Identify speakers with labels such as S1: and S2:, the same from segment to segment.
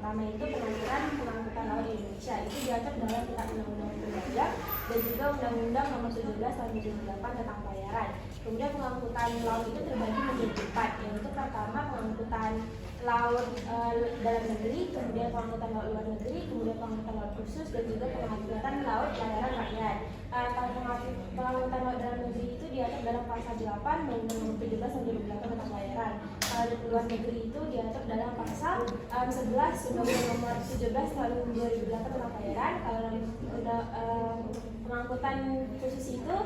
S1: pertama itu pengaturan pengangkutan laut di Indonesia, itu diatur dalam Kitab Undang-Undang Perdagangan dan juga Undang-Undang Nomor 17 Tahun 2008 tentang pelayaran. Kemudian pengangkutan laut itu terbagi menjadi 4, yaitu pertama pengangkutan laut dalam negeri, kemudian pengangkutan laut luar negeri, kemudian pengangkutan laut khusus, dan juga pengangkutan laut pelayaran rakyat. Kalau pengangkutan laut dalam negeri itu diatur dalam pasal 8 Undang-Undang Nomor 17 Tahun 2008 tentang pelayaran. Kalau di luar negeri itu diatur dalam pasal 11 Undang-Undang Nomor 17 Tahun 2008 tentang pelayaran. Kalau pengangkutan khusus itu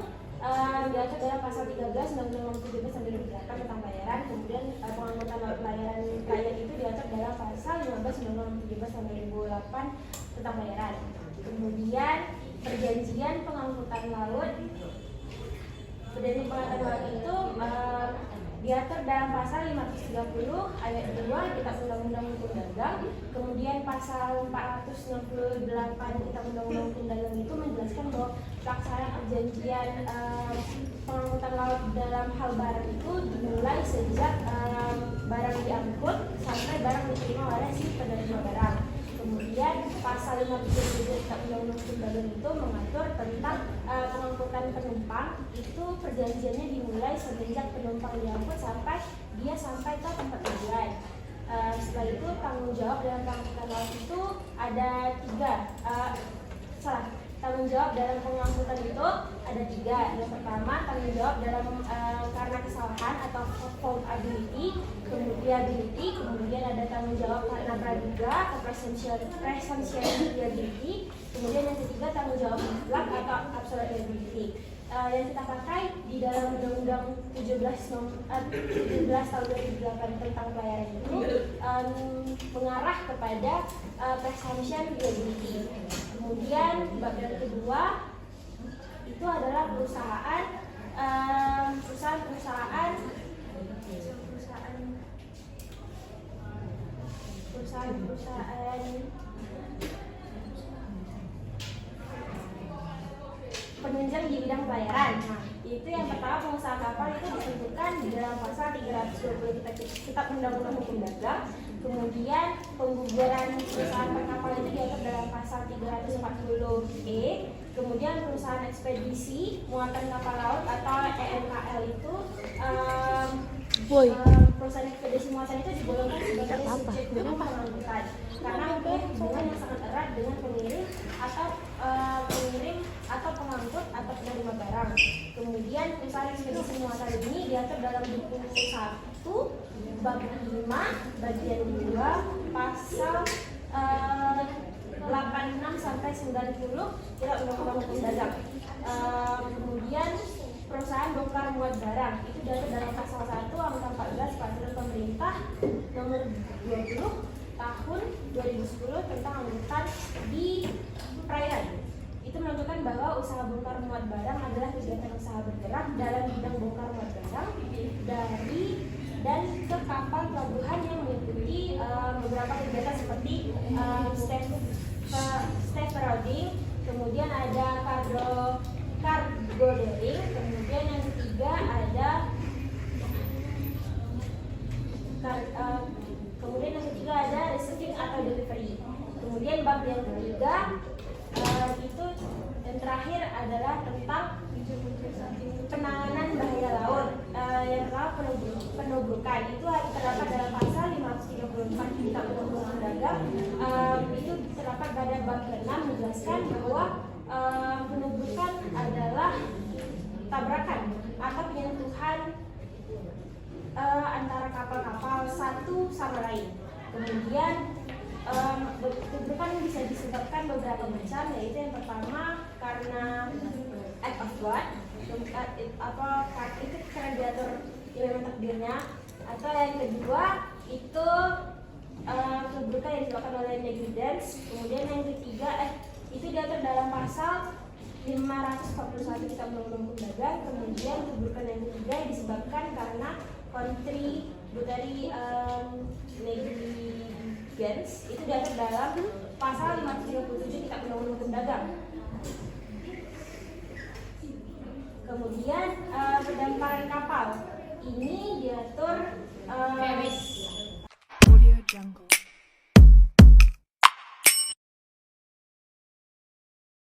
S1: diatur dalam pasal 13 Undang-Undang Nomor 17 Tahun 2008 tentang pelayaran. Kemudian pengangkutan laut pelayaran rakyat itu diatur dalam pasal 15 Undang-Undang Nomor 17 Tahun 2008 tentang pelayaran. Kemudian perjanjian pengangkutan laut. Perjanjian pengangkutan laut itu diatur dalam pasal 530 ayat 2 Kitab Undang-Undang Hukum Dagang. Kemudian pasal 468 Kitab Undang-Undang Hukum Dagang itu menjelaskan bahwa pelaksanaan perjanjian pengangkutan laut dalam hal barang itu dimulai sejak barang diangkut sampai barang diterima oleh si penerima barang. Kemudian pasal 57 Kitab Undang-Undang Hukum Dagang itu mengatur tentang pengangkutan penumpang. Itu perjanjiannya dimulai sejak penumpang diangkut sampai dia sampai ke tempat tujuan. Setelah itu tanggung jawab dalam pengangkutan laut itu ada 3. Tanggung jawab dalam pengangkutan itu ada 3. Yang pertama, tanggung jawab dalam karena kesalahan atau fault-ability, kemudian ada tanggung jawab karena praduga atau presentiality liability, kemudian yang ketiga tanggung jawab mutlak atau absolute liability. Yang kita pakai di dalam Undang-Undang 17 tahun 2008 tentang pelayaran itu mengarah kepada presumption liability. Kemudian bab yang kedua itu adalah perusahaan penunjang di bidang pelayaran. Nah, itu yang pertama pengusaha kapal itu ditentukan di dalam pasal 320 Kitab Undang-Undang Hukum Dagang. Kemudian pembubaran perusahaan kapal itu diatur dalam pasal 340E. Kemudian perusahaan ekspedisi muatan kapal laut atau EMKL itu perusahaan ekspedisi muatan itu digolongkan sebagai subjek hukum pengangkutan karena mempunyai hubungan yang sangat erat dengan pengirim atau pengangkut atau penerima barang. Kemudian perusahaan ekspedisi muatan ini diatur dalam buku 1 bab 5 bagian 2 pasal 86 sampai 90 Kitab Undang-Undang Hukum Dagang. Kemudian perusahaan bongkar muat barang itu diatur dalam pasal 1 angka 14 Peraturan Pemerintah Nomor 20 Tahun 2010 tentang angkutan di perairan. Itu menentukan bahwa usaha bongkar muat barang adalah kegiatan usaha bergerak dalam bidang bongkar muat barang dari dan ke kapal pelabuhan yang mengikuti beberapa kegiatan seperti stage routing, kemudian ada cargo loading, kemudian yang ketiga ada receiving atau delivery. Kemudian bab yang ketiga itu yang terakhir adalah tentang penanganan bahaya laut. Yang pertama penobrokan itu terdapat dalam pasal 534 Kitab Undang-Undang Dagang. Itu terdapat pada bab ke-6 menjelaskan bahwa penobrokan adalah tabrakan atau penyentuhan antara kapal-kapal satu sama lain. Kemudian penobrokan bisa disebabkan beberapa macam, yaitu yang pertama karena act of God, itu karena diatur memang takdirnya, atau yang kedua itu penobrokan yang disebabkan oleh negligence. Kemudian yang ketiga itu diatur dalam pasal 541 Kitab Undang-Undang Hukum Dagang. Kemudian penobrokan yang ketiga yang disebabkan karena contributory negligence, itu diatur dalam pasal 537 Kitab Undang-Undang Hukum Dagang. Kemudian pendamparan kapal ini diatur